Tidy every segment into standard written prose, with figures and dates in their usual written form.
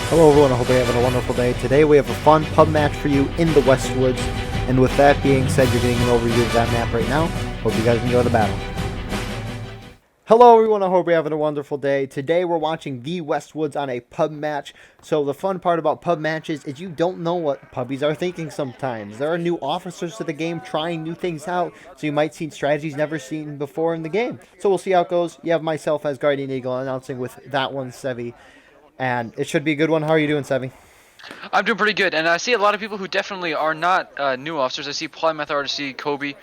Hello everyone, I hope you're having a wonderful day. Today we have a fun pub match for you in the Westwoods. And with that being said, you're getting an overview of that map right now. Hope you guys enjoy the battle. Hello everyone, I hope you're having a wonderful day. Today we're watching the Westwoods on a pub match. So the fun part about pub matches is you don't know what pubbies are thinking sometimes. There are new officers to the game trying new things out, so you might see strategies never seen before in the game. So we'll see how it goes. You have myself as Guardian Eagle announcing with that one, Sevi. And it should be a good one. How are you doing, Sevi? I'm doing pretty good, and I see a lot of people who definitely are not new officers. I see Polymath Artist, I see Kobe.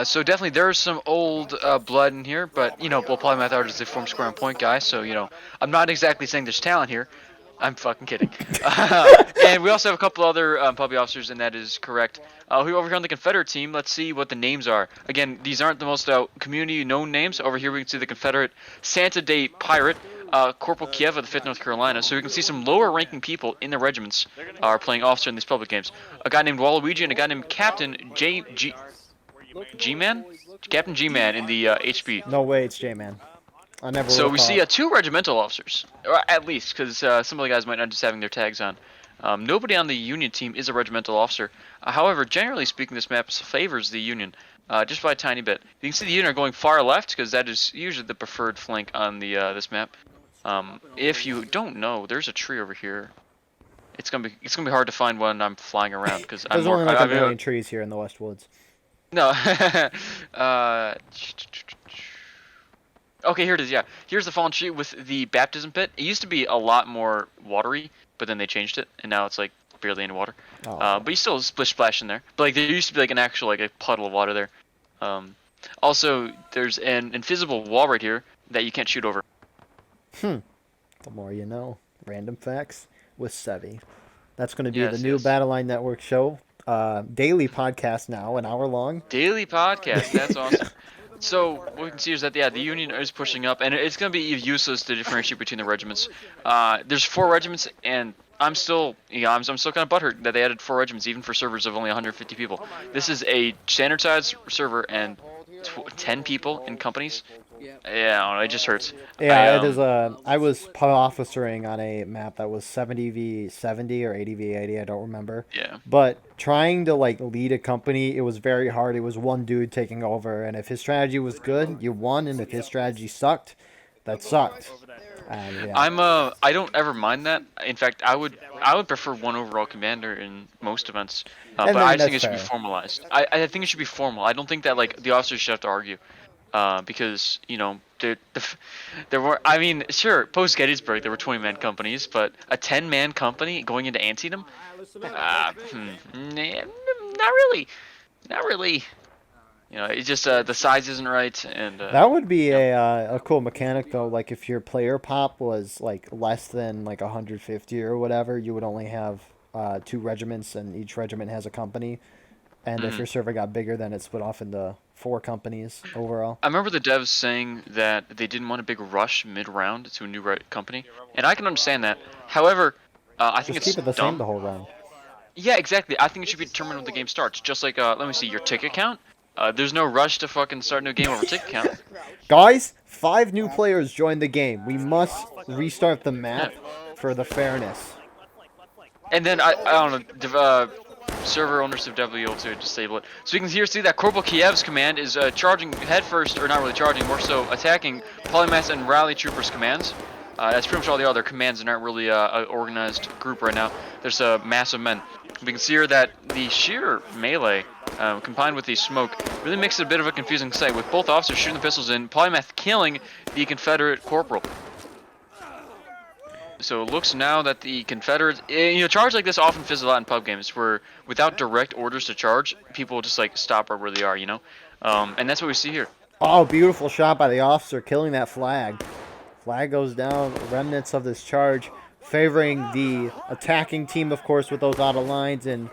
So definitely there's some old blood in here, but well, Polymath Artist is a form square and point guy, so I'm not exactly saying there's talent here. I'm fucking kidding. And we also have a couple other puppy officers, and that is correct. Over here on the Confederate team, let's see what the names are. Again, these aren't the most community known names. Over here we can see the Confederate Santa Day Pirate. Corporal Kiev of the 5th North Carolina, so we can see some lower ranking people in the regiments are playing officer in these public games. A guy named Waluigi and a guy named Captain G-Man? Captain G-Man in the HB. No way, it's J-Man. I never would So have we see thought. two regimental officers, or at least, because some of the guys might not just having their tags on. Nobody on the Union team is a regimental officer. However, generally speaking, this map favors the Union just by a tiny bit. You can see the Union are going far left because that is usually the preferred flank on the this map. If you don't know, there's a tree over here. It's gonna be hard to find when I'm flying around because I'm There's more. only like a million trees here in the Westwoods. No. uh, okay, here it is. Yeah, here's the fallen tree with the baptism pit. It used to be a lot more watery, but then they changed it, and now it's like barely any water. Oh. But you still splish splash in there. But like there used to be like an actual like a puddle of water there. Also, there's an invisible wall right here that you can't shoot over. The more you know. Random facts with Sevi. That's going to be the Yes, new yes. Battleline Network show. Daily podcast now, an hour long. Daily podcast. That's awesome. So what we can see is that the Union is pushing up, and it's going to be useless to differentiate between the regiments. There's 4 regiments, and I'm still still kind of butthurt that they added 4 regiments, even for servers of only 150 people. This is a standard size server, and 10 people in companies. Yeah, I don't know, it just hurts. Yeah, it is a. I was pub officering on a map that was 70v70 or 80v80. I don't remember. Yeah. But trying to like lead a company, it was very hard. It was one dude taking over, and if his strategy was good, you won, and if his strategy sucked, that sucked. Yeah. I don't ever mind that. In fact, I would prefer one overall commander in most events. And But I then just think that's it should be fair. formalized. I think it should be formal. I don't think that like the officers should have to argue. Because there were. I mean, sure, post Gettysburg there were 20-man companies, but a 10-man company going into Antietam, not really, not really. It's just the size isn't right, and That would be you know, a cool mechanic though. Like if your player pop was like less than like 150 or whatever, you would only have 2 regiments, and each regiment has a company. And if mhm. your server got bigger, then it split off into 4 companies overall. I remember the devs saying that they didn't want a big rush mid-round to a new company, and I can understand that. However, I think Just it's keep it the same dumb. the whole round. Yeah, exactly. I think it should be determined when the game starts. Just like, let me see, your ticket count. There's no rush to fucking start a new game over ticket count. Guys, 5 new players joined the game. We must restart the Yeah. map for the fairness. And then I don't know, server owners have definitely able to disable it. So you can here see that Corporal Kiev's command is charging headfirst, or not really charging, more so attacking Polymath and Rally Troopers commands. That's pretty much all the other commands and aren't really an organized group right now. There's a mass of men. We can see here that the sheer melee combined with the smoke really makes it a bit of a confusing sight, with both officers shooting the pistols in, Polymath killing the Confederate corporal. So it looks now that the Confederates, charge like this often fizzles out in pub games, where without direct orders to charge, people will just like stop right where they are, and that's what we see here. Oh, beautiful shot by the officer killing that flag. Flag goes down. Remnants of this charge favoring the attacking team, of course, with those out of lines and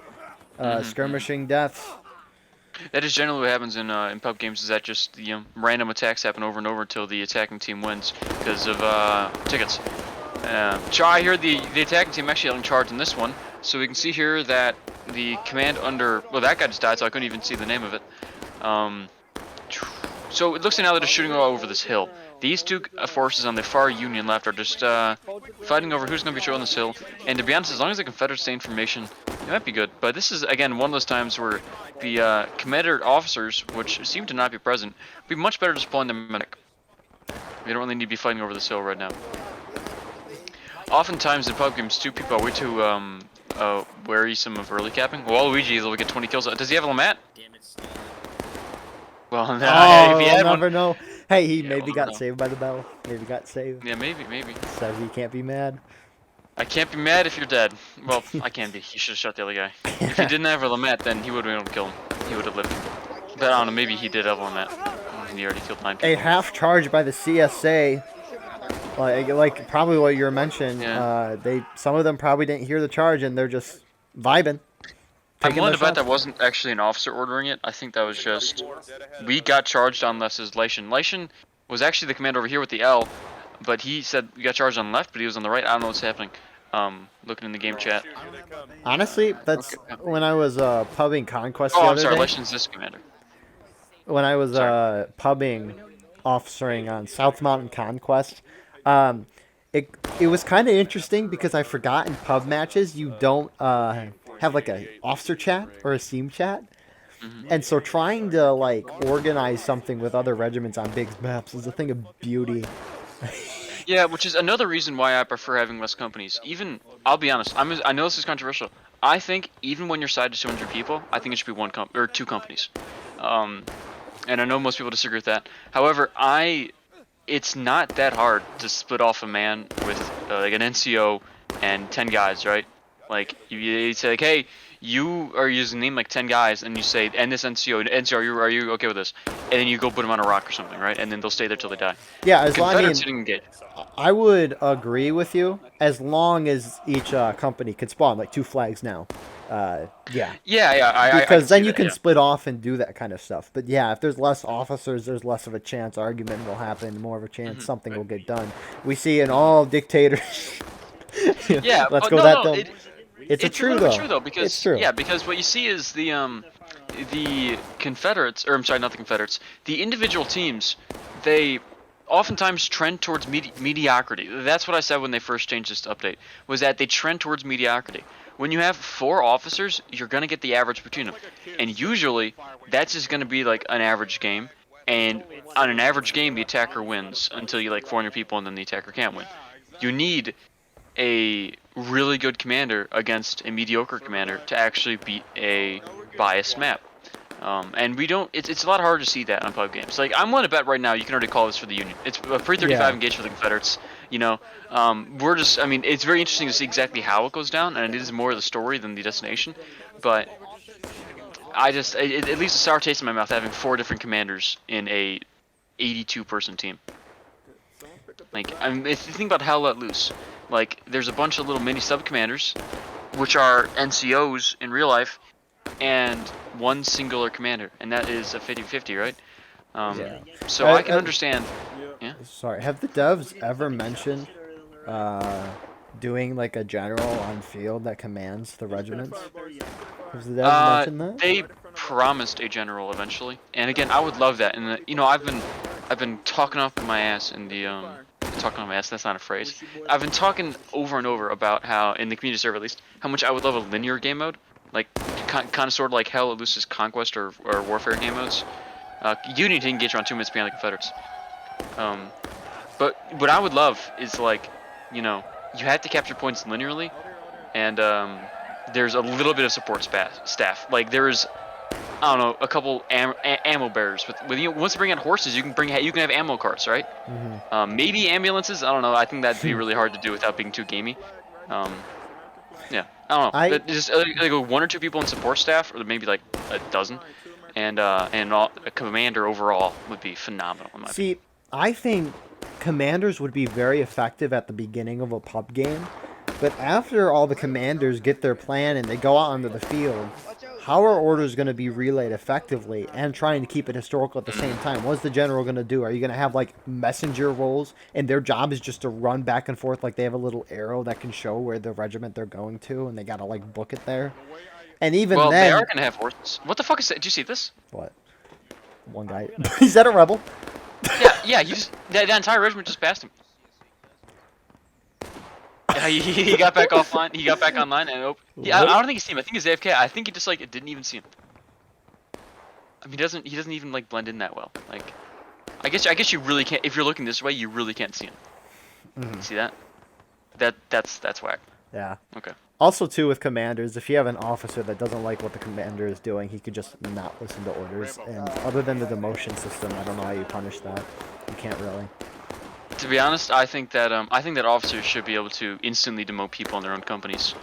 Mhm. skirmishing deaths. That is generally what happens in pub games. Is that just random attacks happen over and over until the attacking team wins because of tickets. I hear the attacking team actually in charge in this one, so we can see here that the command under that guy just died, so I couldn't even see the name of it. So it looks like now that they're shooting all over this hill. These two forces on the far Union left are just fighting over who's going to be patrolling this hill. And to be honest, as long as the Confederates say information, it might be good. But this is, again, one of those times where the Confederate officers, which seem to not be present, would be much better deploying the medic. We don't really need to be fighting over this hill right now. Oftentimes in pub games, too, people are way too wearisome of early capping. Well, Luigi is able to get 20 kills. Does he have a Lamat? Well, no, if he had we'll never one. know. Hey, he Yeah, maybe we'll got never know. saved by the bell. Maybe got saved. Yeah, maybe. Says he can't be mad. I can't be mad if you're dead. Well, I can be. You should have shot the other guy. If he didn't have a Lamat, then he would have been able to kill him. He would have lived. But I don't know, maybe he did have a Lamat. And he already killed 9 people. A half charge by the CSA. Like probably what you mentioned. Yeah. Some of them probably didn't hear the charge and they're just vibing. I'm taking willing their to bet that shots. wasn't actually an officer ordering it. I think that was just... We got charged on left as Lation. Lation was actually the commander over here with the L, but he said we got charged on left, but he was on the right. I don't know what's happening. Looking in the game chat. Honestly, that's when I was pubbing Conquest the Oh, I'm other sorry. day. Lation's this commander. When I was Sorry. pubbing officering on South Mountain Conquest, it was kind of interesting because I forgot in pub matches you don't have like a officer chat or a Steam chat. And so trying to like organize something with other regiments on big maps is a thing of beauty. Yeah, which is another reason why I prefer having less companies. Even, I'll be honest, I know this is controversial. I think even when your side is 200 people, I think it should be or 2 companies. And I know most people disagree with that. However, it's not that hard to split off a man with like an NCO and 10 guys, right? Like you say like, hey, you are using name like 10 guys, and you say, and this NCO, are you okay with this? And then you go put them on a rock or something, right? And then they'll stay there till they die. Yeah, as long Confederates as didn't engage. I would agree with you as long as each company could spawn like 2 flags now. Yeah. Yeah, I Because can then see you that, can yeah. split off and do that kind of stuff. But yeah, if there's less officers, there's less of a chance argument will happen, more of a chance something will get done. We see in all dictators. Yeah, Let's but go no, that no, dumb. It's a a true little bit though. true though, because It's true. yeah, because what you see is the Confederates, or I'm sorry, not the Confederates, the individual teams, they oftentimes trend towards mediocrity. That's what I said when they first changed this update, was that they trend towards mediocrity. When you have 4 officers, you're gonna get the average between them, and usually that's just gonna be like an average game. And on an average game, the attacker wins until you like 400 people, and then the attacker can't win. You need a really good commander against a mediocre commander to actually beat a biased map. And we don't. It's a lot harder to see that on pub games. Like I'm willing to bet right now, you can already call this for the Union. It's a pre-35 Yeah. engage for the Confederates. You know, we're just. I mean, it's very interesting to see exactly how it goes down, and it is more the story than the destination. But I just, it leaves a sour taste in my mouth having 4 different commanders in a 82-person team. Like, I mean, if you think about Hell Let Loose, like, there's a bunch of little mini sub-commanders, which are NCOs in real life, and one singular commander, and that is a 50-50, right? Yeah. So I can understand. Yeah. Sorry, have the devs ever mentioned doing like a general on field that commands the regiments? Has the devs mentioned that? They promised a general eventually, and again, I would love that. And you know, I've been talking off my ass in the talking on my ass. That's not a phrase. I've been talking over and over about how, in the community server at least, how much I would love a linear game mode, like kind of sort of like Hell Let Loose's Conquest or Warfare game modes. You need to engage around 2 minutes behind the Confederates. But what I would love is like, you know, you have to capture points linearly, and there's a little bit of support staff. Like there's, I don't know, a couple ammo bearers. With you know, once you bring out horses, you can have ammo carts, right? Maybe ambulances. I don't know. I think that'd be really hard to do without being too gamey. Yeah, I don't know. Just like 1 or 2 people in support staff, or maybe like a dozen, and a commander overall would be phenomenal. In my opinion. See, I think commanders would be very effective at the beginning of a pub game, but after all the commanders get their plan and they go out onto the field, how are orders going to be relayed effectively and trying to keep it historical at the same time? What's the general going to do? Are you going to have like messenger roles and their job is just to run back and forth, like they have a little arrow that can show where the regiment they're going to and they got to like book it there? And even well, then, they are gonna have horses. What the fuck is that? Did you see this? what? One guy. Is that a rebel? Yeah, you just that entire regiment just passed him. Yeah, he got back offline. He got back online and I What? don't think he's seen him. I think he's AFK. I think he just like didn't even see him. I mean, he doesn't even like blend in that well. Like, I guess you really can't. If you're looking this way, you really can't see him. See that? That's whack. Yeah. Okay. Also, too, with commanders, if you have an officer that doesn't like what the commander is doing, he could just not listen to orders. And other than the demotion system, I don't know how you punish that. You can't really. To be honest, I think that officers should be able to instantly demote people in their own companies.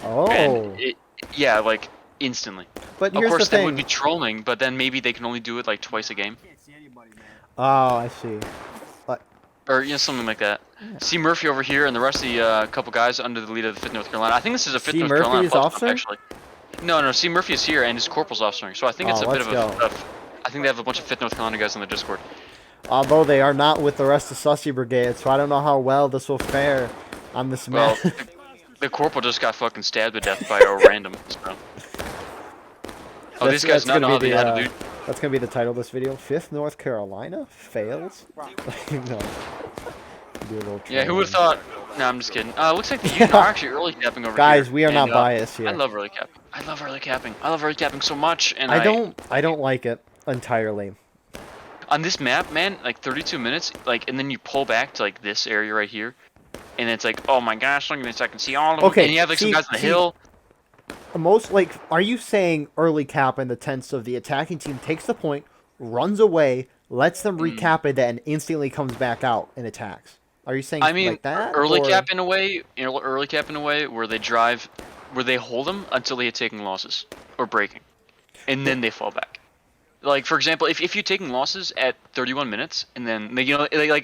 Oh. And yeah, like instantly. But Of here's course, the that would thing. be trolling, but then maybe they can only do it like twice a game, Oh, I see. or something like that. See Murphy over here, and the rest of the couple guys under the lead of the 5th North Carolina. I think this is a 5th C. North Murphy Carolina is pub officer? actually. No, C. Murphy is here, and his corporal's officering. So I think it's Oh, a bit let's of go. I think they have a bunch of 5th North Carolina guys on the Discord. Although they are not with the rest of Sussy Brigade, so I don't know how well this will fare on this Well, map. the corporal just got fucking stabbed to death by a random. So. Oh, these guys not know how to loot. That's gonna be the title of this video. 5th North Carolina fails. No. Do a little Yeah, who would have trolling. thought? No, I'm just kidding. Looks like the Union are actually early capping over here. Guys, we are not and, biased here. I love early capping. I love early capping. I love early capping so much, and I don't like it entirely. on this map, man, like 32 minutes, like, and then you pull back to like this area right here, and it's like, oh my gosh, look at this, I can see all of them. Okay, And you have like some guys on the hill. Most like, are you saying early cap in the tense of the attacking team takes the point, runs away, lets them recap it, and instantly comes back out and attacks? Are you saying I mean, like that? early or... cap in a way, early cap in a way where they hold them until they hit taking losses or breaking, and then they fall back. Like for example, if you're taking losses at 31 minutes, and then like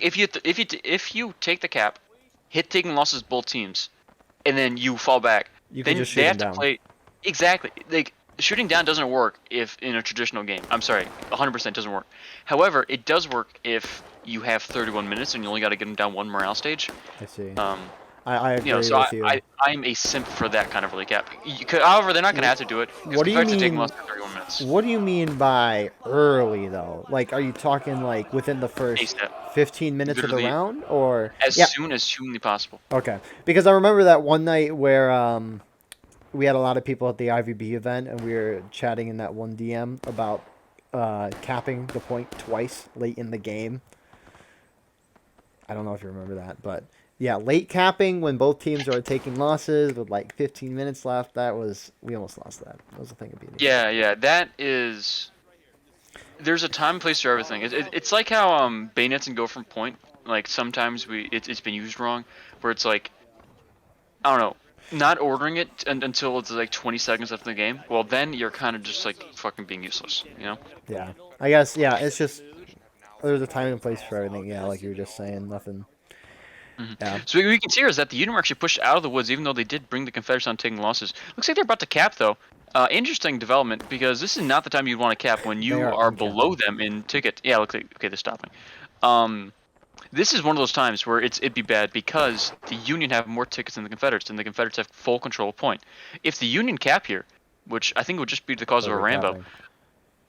if you take the cap, hit taking losses both teams, and then you fall back, You can then just shoot they them have to down. play exactly like shooting down doesn't work if in a traditional game. I'm sorry, 100% doesn't work. However, it does work if you have 31 minutes and you only got to get them down one morale stage. I see. Um, I agree so with you. I'm a simp for that kind of early cap. However, they're not gonna have to do it. What do you To taking mean? losses at 31 minutes. What do you mean by early though? Like, are you talking like within the first ASAP. 15 minutes of the Literally, round, or as yeah? soon as humanly possible. Okay, because I remember that one night where we had a lot of people at the IVB event, and we were chatting in that one DM about capping the point twice late in the game. I don't know if you remember that, but yeah, late capping when both teams are taking losses with like 15 minutes left. We almost lost that. That was a thing of beauty. Yeah, that is. There's a time and place for everything. It's like how bayonets and go from point. Like sometimes it's been used wrong, where it's like, I don't know, not ordering it until it's like 20 seconds left in the game. Well, then you're kind of just like fucking being useless, you know? Yeah, I guess. Yeah, it's just there's a time and place for everything. Yeah, like you were just saying, nothing. Yeah. So what we can see here is that the Union were actually pushed out of the woods, even though they did bring the Confederates on taking losses. Looks like they're about to cap, though. Interesting development, because this is not the time you'd want to cap when you are below them in ticket. Yeah, looks like, okay, they're stopping. This is one of those times where it'd be bad because the Union have more tickets than the Confederates, and the Confederates have full control of point. If the Union cap here, which I think would just be the cause of a Rambo,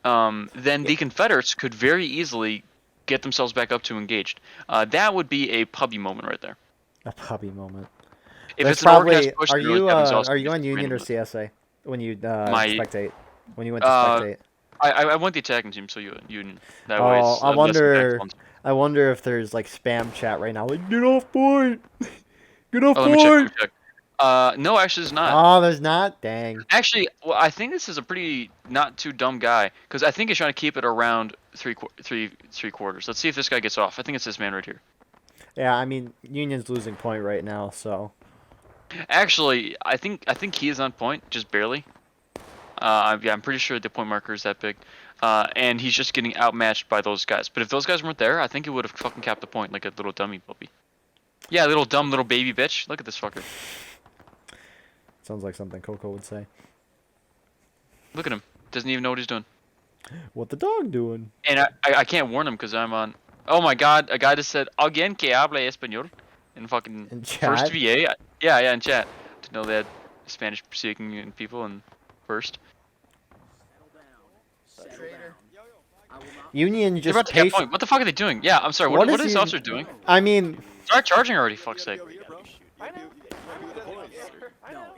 then the Confederates could very easily get themselves back up to engaged. That would be a pubby moment right there. A puppy moment. If That's it's an organized push, are then really you Kevin's awesome are you just on Union or randomly. CSA when you spectate? When you went to Uh, spectate? I went the attacking team, so Union. That way Oh, it's less impactful. I wonder if there's like spam chat right now. Like, get off point. Get off Oh, point. let me check. No, actually, there's not. Oh, there's not. Dang. Actually, well, I think this is a pretty not too dumb guy because I think he's trying to keep it around three quarters. Let's see if this guy gets off. I think it's this man right here. Yeah, I mean Union's losing point right now, so. Actually, I think he is on point, just barely. Yeah, I'm pretty sure the point marker is that big. And he's just getting outmatched by those guys. But if those guys weren't there, I think he would have fucking capped the point like a little dummy puppy. Yeah, little dumb little baby bitch. Look at this fucker. Sounds like something Coco would say. Look at him. Doesn't even know what he's doing. What the dog doing? And I can't warn him because I'm on. Oh my god, a guy just said alguien que habla español in fucking In first chat? VA. Yeah, in chat. To know they had Spanish speaking people in first. Union They're about just to get a patient. point. What the fuck are they doing? Yeah, I'm sorry. What What is is Union? officer doing? I mean, Start charging already, fuck's sake.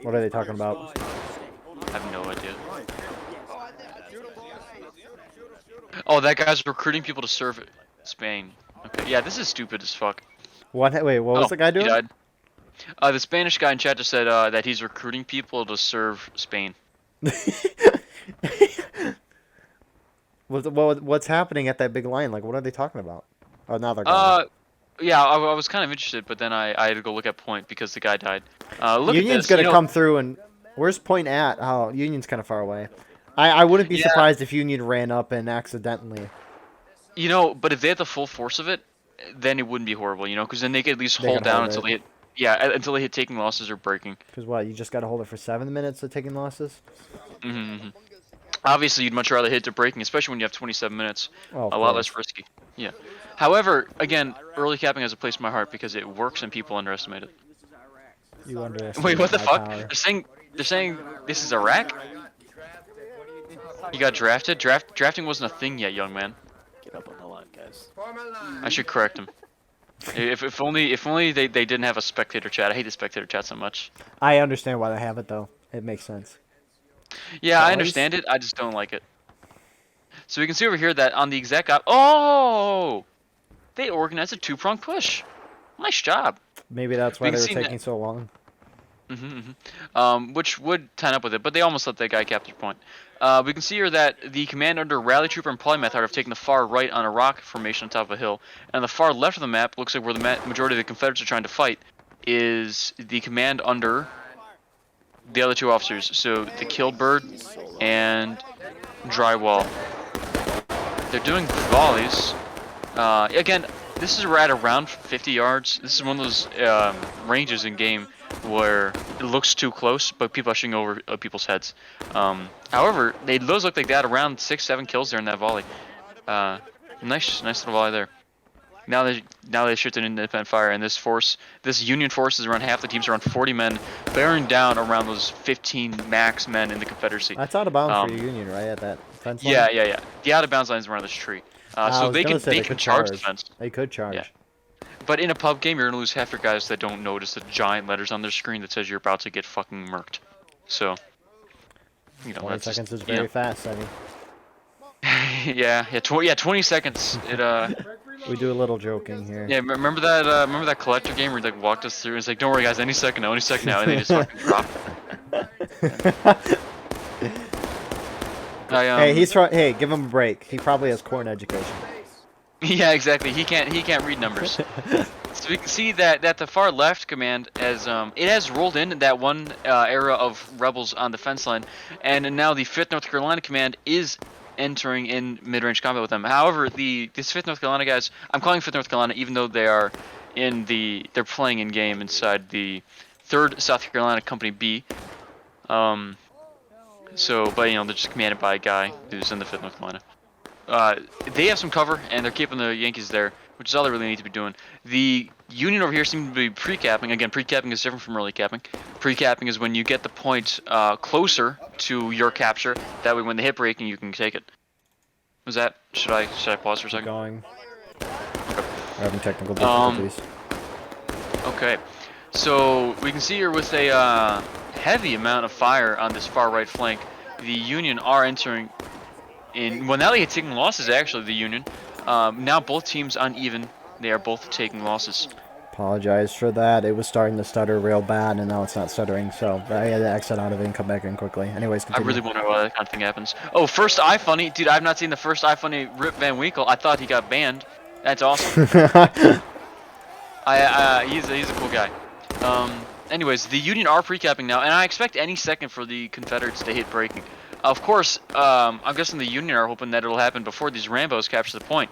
what are they talking about? I have no idea. Oh, that guy's recruiting people to serve Spain. Okay, yeah, this is stupid as fuck. What? Wait, what was Oh, the guy he doing? died. The Spanish guy in chat just said that he's recruiting people to serve Spain. What's happening at that big line? Like, what are they talking about? Oh, now they're gone. Yeah, I was kind of interested, but then I had to go look at point because the guy died. Look Union's at this. gonna come through and where's Point at? Oh, Union's kind of far away. I wouldn't be Yeah. surprised if Union ran up and accidentally. But if they had the full force of it, then it wouldn't be horrible, because then they could at least They hold could down hold until it. they hit. Yeah, until they hit taking losses or breaking. Because what? You just gotta hold it for 7 minutes of taking losses. Mm-hmm. Obviously, you'd much rather hit to breaking, especially when you have 27 minutes. Oh, of A lot course. less risky. Yeah. However, again, early capping has a place in my heart because it works and people underestimate it. You underestimate Wait, what the my fuck? power. They're saying this is Iraq? You got drafted? Drafting wasn't a thing yet, young man. Get up on the line, guys. I should correct him. If only they didn't have a spectator chat. I hate the spectator chat so much. I understand why they have it though. It makes sense. Yeah, I Boys? understand it. I just don't like it. So we can see over here that on the exact oh, they organized a two-pronged push. Nice job. Maybe that's why We they can were see taking so long. Which would tie up with it, but they almost let that guy capture point. We can see here that the command under Rally Trooper and Polymath have taken the far right on a rock formation on top of a hill, and the far left of the map looks like where the majority of the Confederates are trying to fight is the command under the other two officers, so the Killbird and Drywall. They're doing volleys. Again, this is at around 50 yards. This is one of those ranges in game where it looks too close, but people are shooting over people's heads. However, those look like they had around 6-7 kills there in that volley. Nice little volley there. Now they shifted into independent fire, and this Union force is around half the team's around 40 men, bearing down around those 15 max men in the Confederacy. That's out of bounds for your Union, right? At that fence line? Yeah. The out of bounds line is around this tree. So they can charge the fence. They could charge. Yeah. But in a pub game, you're gonna lose half your guys that don't notice the giant letters on their screen that says you're about to get fucking murked. So, 20 that's seconds just, is very fast, I mean. yeah, 20 seconds. We do a little joking here. Yeah, remember that collector game where he like walked us through and it's like, don't worry guys, any second now, and they just fucking dropped. Hey, give him a break. He probably has corn education. Yeah, exactly. He can't read numbers. So we can see that the far left command has rolled in that one era of rebels on the fence line, and now the 5th North Carolina command is entering in mid-range combat with them. However, this 5th North Carolina guys, I'm calling 5th North Carolina even though they're playing in game inside the 3rd South Carolina Company B. But they're just commanded by a guy who's in the 5th North Carolina. They have some cover, and they're keeping the Yankees there, which is all they really need to be doing. The Union over here seems to be pre-capping. Again, pre-capping is different from early capping. Pre-capping is when you get the point closer to your capture. That way, when they hit breaking, you can take it. Was that? Should I pause for a second? Going. We're having technical difficulties. Okay. So we can see here with a heavy amount of fire on this far right flank, the Union are entering. Well, now they are taking losses, actually, the Union. Now both teams uneven. They are both taking losses. Apologize for that. It was starting to stutter real bad, and now it's not stuttering, so I had to exit out of it and come back in quickly. Anyways, continue. I really wonder why that kind of thing happens. Oh, first iFunny. Dude, I've not seen the first iFunny Rip Van Winkle. I thought he got banned. That's awesome. He's a cool guy. Anyways, the Union are pre-capping now, and I expect any second for the Confederates to hit breaking. Of course, I'm guessing the Union are hoping that it'll happen before these Rambos capture the point.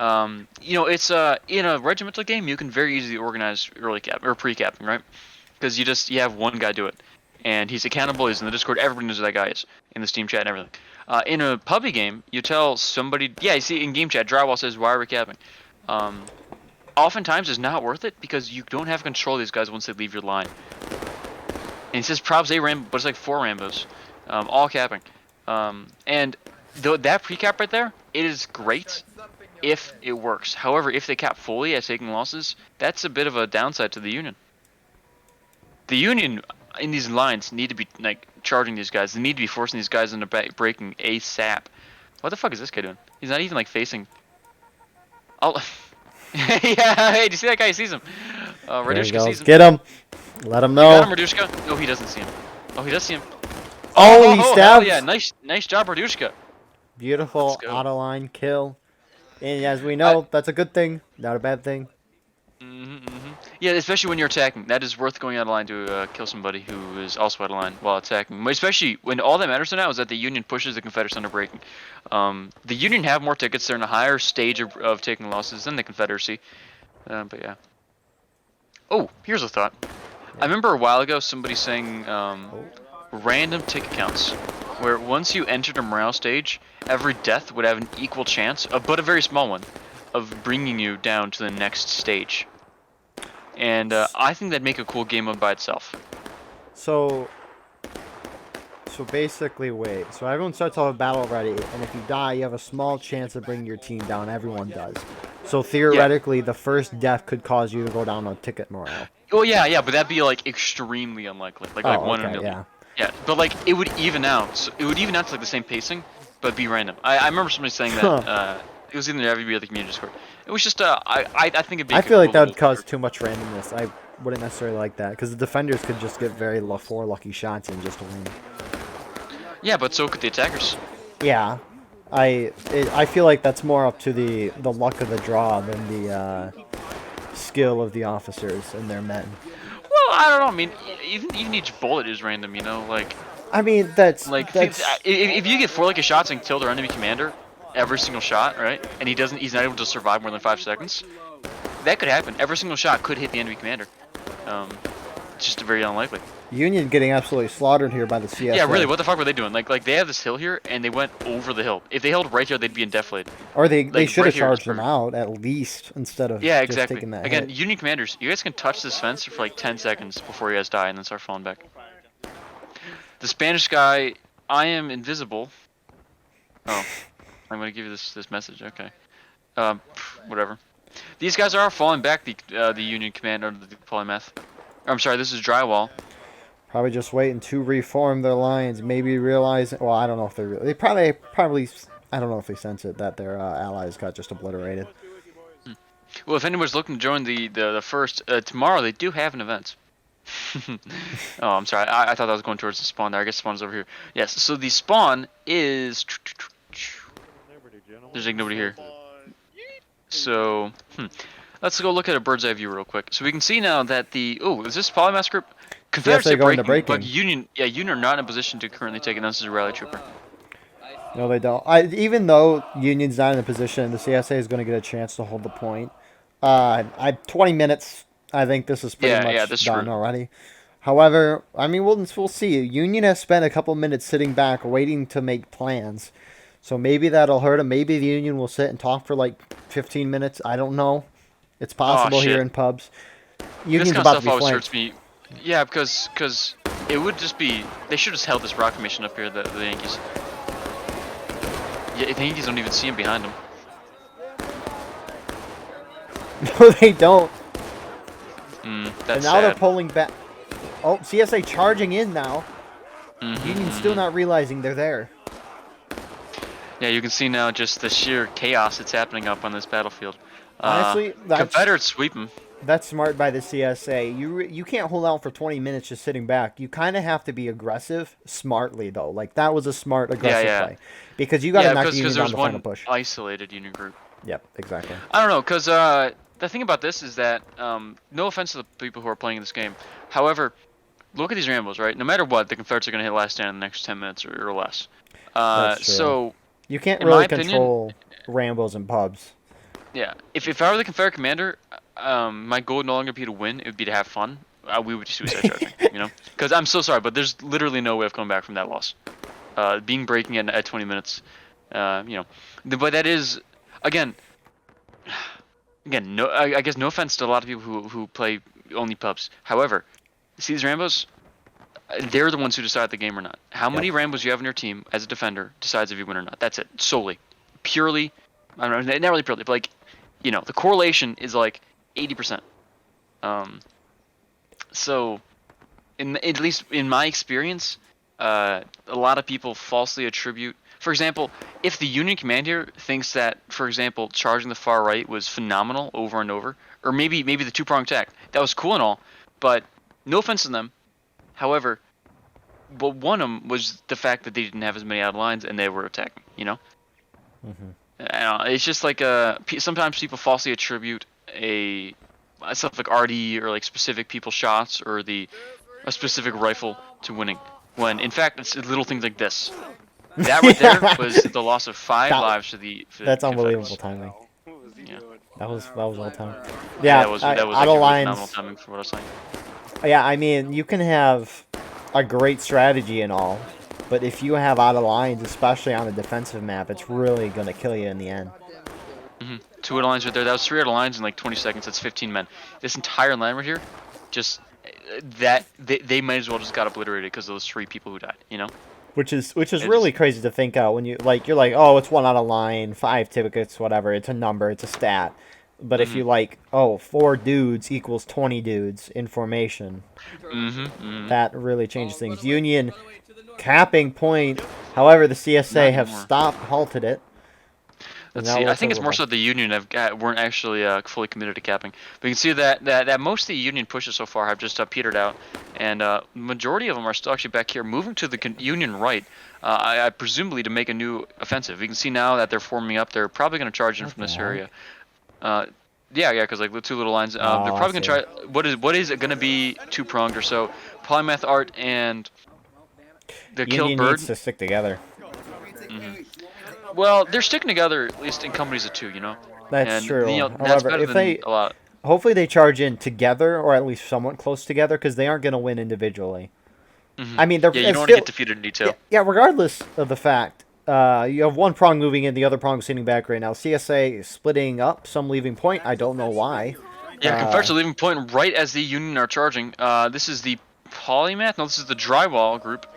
It's in a regimental game, you can very easily organize early cap or pre-capping, right? Because you have one guy do it, and he's accountable. He's in the Discord. Everybody knows who that guy is in the Steam chat and everything. In a PUBG game, you tell somebody. Yeah, you see in game chat, Drywall says, "Why are we capping?" Oftentimes, it's not worth it because you don't have control of these guys once they leave your line. And he says, "Probs a Rambo," but it's like 4 Rambos, all capping. And that pre-cap right there, it is great if it works. However, if they cap fully at taking losses, that's a bit of a downside to the Union. The Union in these lines need to be like charging these guys. They need to be forcing these guys into breaking ASAP. What the fuck is this guy doing? He's not even like facing. Oh, yeah. Hey, do you see that guy? He sees him. There he Radushka goes. sees him. Get him. Let him You got him, know. Radushka. No, he doesn't see him. Oh, he does see him. Oh, he hell stabs. yeah! Nice job, Radushka. Beautiful Let's go. auto line kill. And as we know, that's a good thing, not a bad thing. Yeah, especially when you're attacking. That is worth going out of line to kill somebody who is also out of line while attacking. Especially when all that matters now is that the Union pushes the Confederates under breaking. The Union have more tickets. They're in a higher stage of taking losses than the Confederacy. But yeah. Oh, here's a thought. I remember a while ago somebody saying random ticket counts, where once you entered a morale stage, every death would have an equal chance, but a very small one, of bringing you down to the next stage. And I think that'd make a cool game mode by itself. So basically, wait. So everyone starts off a battle already, and if you die, you have a small chance of bringing your team down. Everyone does. So theoretically, the first death could cause you to go down on ticket morale. Well, yeah, but that'd be like extremely unlikely, like 1 in a million. Yeah. Yeah, but like it would even out. So it would even out to like the same pacing, but be random. I remember somebody saying that it was either every other community Discord. It was just I think it'd be. I feel like that would cause too much randomness. I wouldn't necessarily like that because the defenders could just get very four lucky shots and just win. Yeah, but so could the attackers. Yeah, I feel like that's more up to the luck of the draw than the skill of the officers and their men. Well, I don't know. I mean, even each bullet is random. You know, like. I mean, that's if you get 4 lucky shots and kill their enemy commander every single shot, right? And he's not able to survive more than 5 seconds. That could happen. Every single shot could hit the enemy commander. It's just very unlikely. Union getting absolutely slaughtered here by the CSA. Yeah, really. What the fuck were they doing? Like they have this hill here, and they went over the hill. If they held right here, they'd be indeflated. Or they should have right here charged is them out at least instead of Yeah, just exactly. taking that Again, hit. Union commanders, you guys can touch this fence for like 10 seconds before you guys die, and then start falling back. The Spanish guy, I am invisible. Oh, I'm gonna give you this message. Okay. Whatever. These guys are falling back. The Union commander, the polymath. I'm sorry. This is drywall. Probably just waiting to reform their lines. Maybe realize. Well, I don't know if they probably. I don't know if they sense it that their allies got just obliterated. Well, if anyone's looking to join the first tomorrow, they do have an event. Oh, I'm sorry. I thought I was going towards the spawn there. I guess spawn's over here. Yes. So the spawn is. There's like nobody here. So, let's go look at a bird's eye view real quick. So we can see now that is this polymath group? Confederacy going breaking, to but Union are not in a position to currently take it as a rally trooper. No, they don't. Even though Union's not in a position, the CSA is going to get a chance to hold the point. 20 minutes. I think this is pretty much done already. However, I mean, we'll see. Union has spent a couple minutes sitting back, waiting to make plans. So maybe that'll hurt them. Maybe the Union will sit and talk for like 15 minutes. I don't know. It's possible here in pubs. Union's this kind about of to be stuff always flanked. hurts me. Yeah, because it would just be they should have held this rock formation up here. The Yankees. Yeah, the Yankees don't even see him behind them. No, they don't. That's And now sad. they're pulling back. Oh, CSA charging in now. Union's still not realizing they're there. Yeah, you can see now just the sheer chaos that's happening up on this battlefield. Honestly, Confederates sweep them. That's smart by the CSA. You can't hold out for 20 minutes just sitting back. You kind of have to be aggressive smartly, though. Like, that was a smart, aggressive play. Because you got to knock the Union down the final push. Isolated Union group. Yep, exactly. I don't know, because the thing about this is that, no offense to the people who are playing this game. However, look at these Rambos, right? No matter what, the Confederates are going to hit last stand in the next 10 minutes or less. That's true. So, you can't really control Rambos and pubs. Yeah, if I were the Confederate commander, my goal would no longer be to win. It would be to have fun. We would just suicide charging, you know? Because I'm so sorry, but there's literally no way of coming back from that loss. Being breaking at 20 minutes, you know. But that is, again, no. I guess no offense to a lot of people who play only pubs. However, see these Rambos? They're the ones who decide the game or not. How many Rambos you have in your team as a defender decides if you win or not. That's it, solely. purely, I don't know, not really purely, but like, you know, the correlation is like 80%. So, at least in my experience, a lot of people falsely attribute. For example, if the Union commander thinks that, for example, charging the far right was phenomenal over and over, or maybe the two-pronged attack, that was cool and all, but no offense to them. However, but one of them was the fact that they didn't have as many out lines and they were attacking. You know, it's just like sometimes people falsely attribute stuff like RD or like specific people shots or a specific rifle to winning, when in fact it's little things like this. That right there was the loss of 5 lives to the. That's unbelievable timing. Yeah. That was all time. Yeah, that was actually out of really lines. phenomenal timing for what I was saying. Yeah, I mean, you can have a great strategy and all, but if you have out of lines, especially on a defensive map, it's really gonna kill you in the end. 2 out of lines right there. That was 3 out of lines in like 20 seconds. That's 15 men. This entire line right here, just that they might as well just got obliterated because of those 3 people who died. You know. Which is really crazy to think out when you're like, oh, it's 1 out of line, 5 tickets, whatever. It's a number, it's a stat. But if you like, 4 dudes equals 20 dudes in formation, that really changes things. Union capping point. However, the CSA have halted it. Let's see. I think it's more so the Union weren't actually fully committed to capping. But you can see that most of the Union pushes so far have just petered out, and majority of them are still actually back here, moving to the Union right. I presumably to make a new offensive. You can see now that they're forming up. They're probably going to charge in from this area. Yeah, because like the 2 little lines. They're probably going to try. What is it going to be 2-pronged or so? Polymath Art and the Killed Bird needs to stick together. Well, they're sticking together at least in companies of 2, you know. That's true. You know, However, that's better if than a lot. Hopefully they charge in together, or at least somewhat close together, because they aren't going to win individually. I mean, they're you don't want to get defeated in detail. Yeah, regardless of the fact, you have 1 prong moving in, the other prong sitting back right now. CSA is splitting up, some leaving point. I don't know why. Yeah, Confederates are leaving point right as the Union are charging. This is the Polymath. No, this is the Drywall group.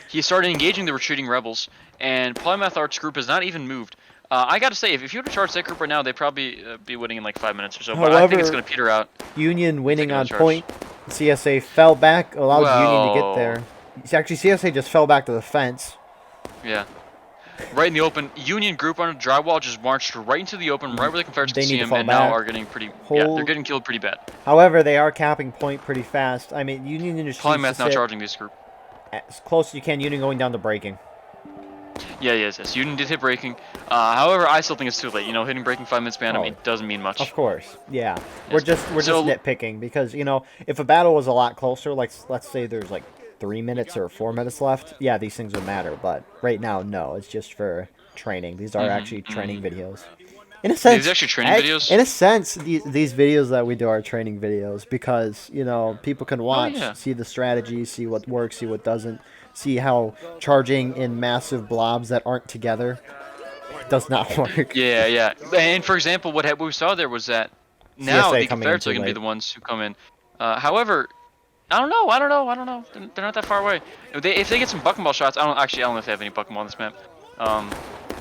He started engaging the retreating rebels, and Polymath Art's group has not even moved. I gotta say, if you were to charge that group right now, they'd probably be winning in like 5 minutes or so. But I think it's gonna peter out. Union winning on point. CSA fell back, allowed Union to get there. Actually, CSA just fell back to the fence. Yeah. Right in the open. Union group on a drywall just marched right into the open, right where the Confederates can see them, and now are getting pretty. Yeah, they're getting killed pretty bad. However, they are capping point pretty fast. I mean, Union just Polymath now charging this group. As close as you can, Union going down to breaking. Yeah, yes. Union did hit breaking. However, I still think it's too late. You know, hitting breaking 5 minutes behind it doesn't mean much. Of course, yeah. Yes. We're just nitpicking because, you know, if a battle was a lot closer, like let's say there's like 3 minutes or 4 minutes left, yeah, these things would matter. But right now, no, it's just for training. These are actually training videos. In a sense, these are actually training videos. In a sense, these videos that we do are training videos because, you know, people can watch, see the strategy, see what works, see what doesn't, see how charging in massive blobs that aren't together does not work. Yeah. And for example, what we saw there was that now the Confederates are going to be the ones who come in. However, I don't know. They're not that far away. If they get some bucking shots, I don't know if they have any bucking on this map.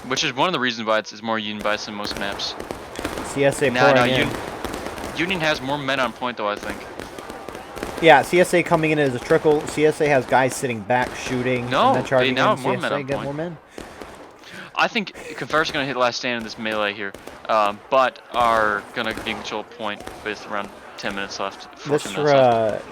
Which is one of the reasons why it's more Union bias than most maps. CSA pouring in. Union has more men on point, though, I think. Yeah, CSA coming in as a trickle. CSA has guys sitting back shooting. No, and then charging they now in. have more CSA men on get point. More men. I think Confederates are going to hit last stand in this melee here, but are going to be in control point with around 10 minutes left.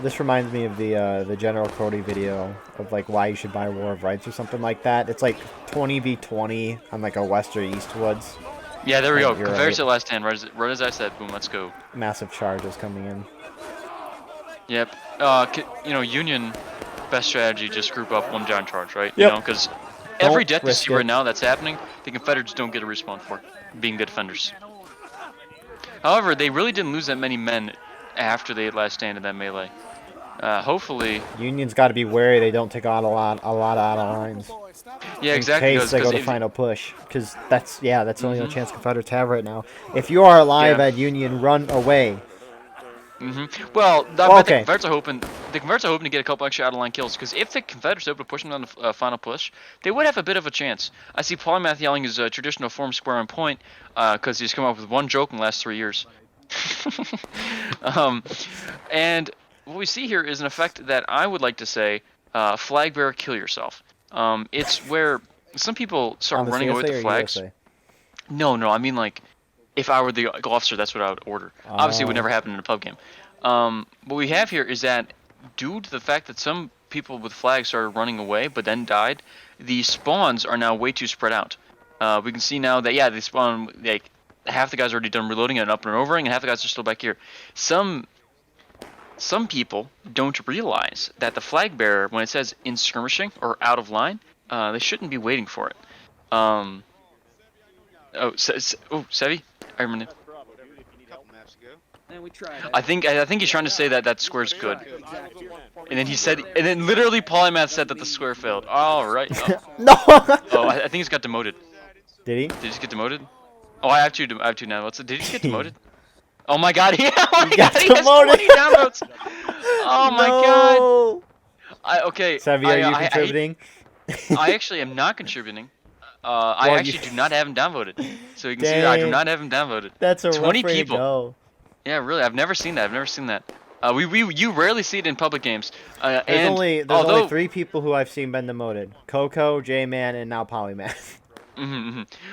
This reminds me of the General Cody video of like why you should buy War of Rights or something like that. It's like 20v20 on like a west or east woods. Yeah, there we go. Confederates at last stand, right as I said. Boom, let's go. Massive charges coming in. Yep. You know, Union best strategy just group up one giant charge, right? Yep. You know, because every death you see right now that's happening, the Confederates don't get a respawn for being good defenders. However, they really didn't lose that many men after they last stand in that melee. Hopefully, Union's got to be wary they don't take on a lot of out of lines. Yeah, exactly. In case they go to final push, because that's the only chance Confederates have right now. If you are alive at Union, run away. Well, I bet Okay. the Confederates are hoping to get a couple extra out-of-line kills, because if the Confederates are able to push them down the final push, they would have a bit of a chance. I see Polymath yelling his traditional form square on point, because he's come up with one joke in the last 3 years. And what we see here is an effect that I would like to say, flag bearer kill yourself. It's where some people start On the running away with CSA the or flags. USA? No, I mean, like, if I were the officer, that's what I would order. Obviously, it would never happen in a pub game. What we have here is that due to the fact that some people with flags started running away but then died, the spawns are now way too spread out. We can see now that, yeah, they spawn, like, half the guys are already done reloading and up and overing, and half the guys are still back here. Some people don't realize that the flag bearer, when it says in skirmishing or out of line, they shouldn't be waiting for it. Sevi? I remember. I think he's trying to say that that square's good. And then he said, and then literally Polymath said that the square failed. All right. Oh, No. I think he's got demoted. Did he? Did he just get demoted? Oh, I have two now. Did he just get demoted? Oh my god, yeah, oh my got god, he has demoted. 20 downvotes! Oh my god! No. Okay. Savvy, are you contributing? I actually am not contributing. I Well, actually do not have him downvoted. So you can see that I do Dang. not have him downvoted. That's a 20 rough way people. to go. Yeah, really, I've never seen that. You rarely see it in public games. There's only 3 people who I've seen been demoted: Coco, J-Man, and now Polymath.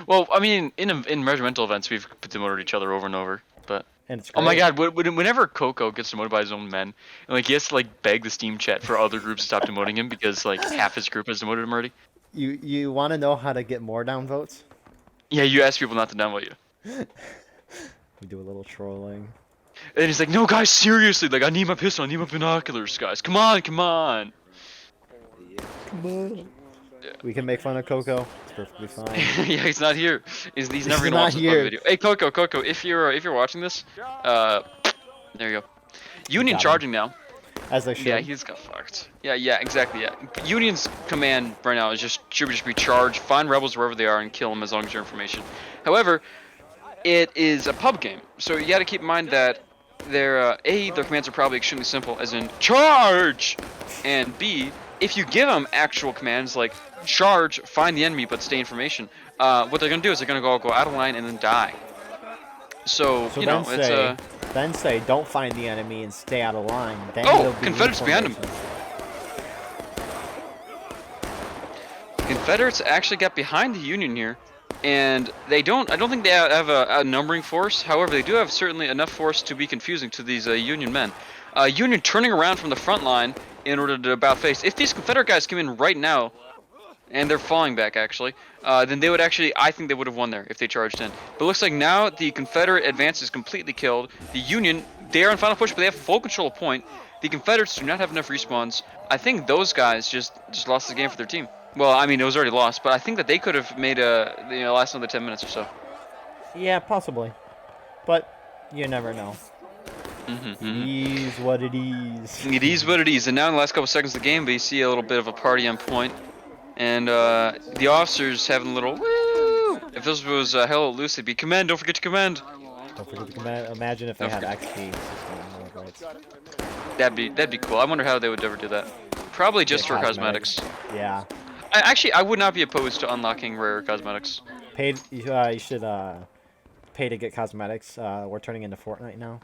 Well, I mean, in regimental events, we've demoted each other over and over, but. And it's Oh my great. god, whenever Coco gets demoted by his own men, and like he has to like beg the Steam chat for other groups to stop demoting him because like half his group has demoted him already. You want to know how to get more downvotes? Yeah, you ask people not to downvote you. We do a little trolling. And he's like, no guys, seriously, like I need my pistol, I need my binoculars, guys. Come on. Come on. Yeah. We can make fun of Coco. It's perfectly fine. Yeah, he's not here. He's never gonna not watch this here. video. Hey Coco, if you're watching this, there you go. Union got him. charging now. As I should. Yeah, he's got fucked. Yeah, exactly. Yeah, Union's command right now is should just be charge, find rebels wherever they are, and kill them as long as your information. However, it is a pub game, so you got to keep in mind that their commands are probably extremely simple, as in charge, and B, if you give them actual commands like charge, find the enemy, but stay information, what they're gonna do is they're gonna go out of line and then die. So you know, it's Then say, don't find the enemy and stay out of line. Then it'll be Confederates behind him. Confederates actually got behind the Union here, and I don't think they have a numbering force. However, they do have certainly enough force to be confusing to these Union men. Union turning around from the front line in order to about face. If these Confederate guys come in right now, and they're falling back actually, then they would I think they would have won there if they charged in. But it looks like now the Confederate advance is completely killed. The Union, they are on final push, but they have full control of point. The Confederates do not have enough respawns. I think those guys just lost the game for their team. Well, I mean, it was already lost, but I think that they could have made last another 10 minutes or so. Yeah, possibly. But you never know. It is what it is. It is what it is. And now in the last couple seconds of the game, we see a little bit of a party on point. And the officers having a little woo! If this was Hello Loose, it'd be command, don't forget to command. Don't forget to command. Imagine if they had XP. That'd be cool. I wonder how they would ever do that. Probably just for cosmetics. Yeah. I would not be opposed to unlocking rare cosmetics. You should pay to get cosmetics. We're turning into Fortnite now.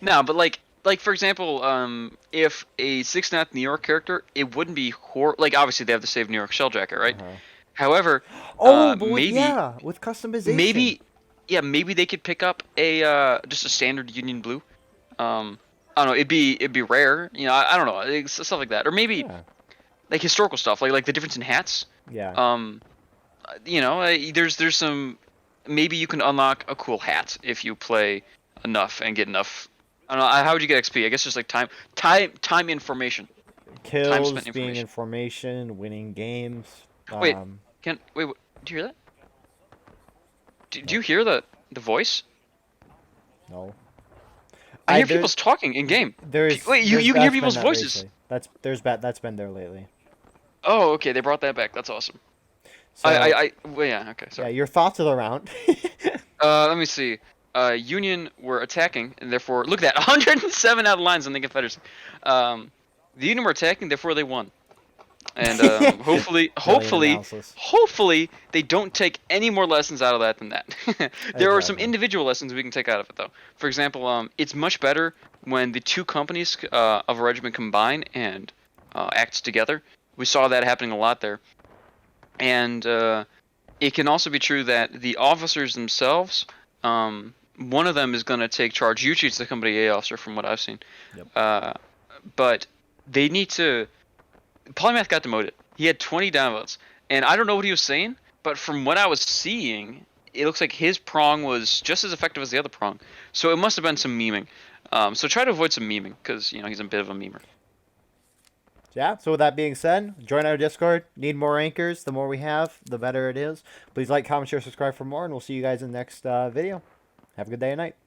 No, but like for example, if a 6th New York character, it wouldn't be like obviously they have the save New York shell jacket, right? However, maybe with customization. Maybe they could pick up a just a standard Union blue. I don't know. It'd be rare. You know, I don't know, stuff like that, or maybe like historical stuff, like the difference in hats. Yeah. You know, there's some. Maybe you can unlock a cool hat if you play enough and get enough. I don't know. How would you get XP? I guess just like time information. Kills, being information, winning games. Wait, do you hear that? Do you hear the voice? No. I hear people's talking in game. Wait, you can hear people's voices. Lately. That's been there lately. Oh, okay. They brought that back. That's awesome. So, well, yeah. Okay. Sorry. Yeah, your thoughts of the round. Let me see. Union were attacking, and therefore, look at that, 107 out of lines on the Confederacy. The Union were attacking, therefore they won. And hopefully, analysis. hopefully they don't take any more lessons out of that than that. There are some Exactly. individual lessons we can take out of it, though. For example, it's much better when the two companies of a regiment combine and act together. We saw that happening a lot there. And it can also be true that the officers themselves, one of them is going to take charge. Usually it's the company A officer, from what I've seen. Yep. But they need to. Polymath got demoted. He had 20 downvotes, and I don't know what he was saying, but from what I was seeing, it looks like his prong was just as effective as the other prong. So it must have been some memeing. So try to avoid some memeing, because he's a bit of a memer. Yeah, so with that being said, join our Discord. Need more anchors. The more we have, the better it is. Please like, comment, share, subscribe for more, and we'll see you guys in the next video. Have a good day and night.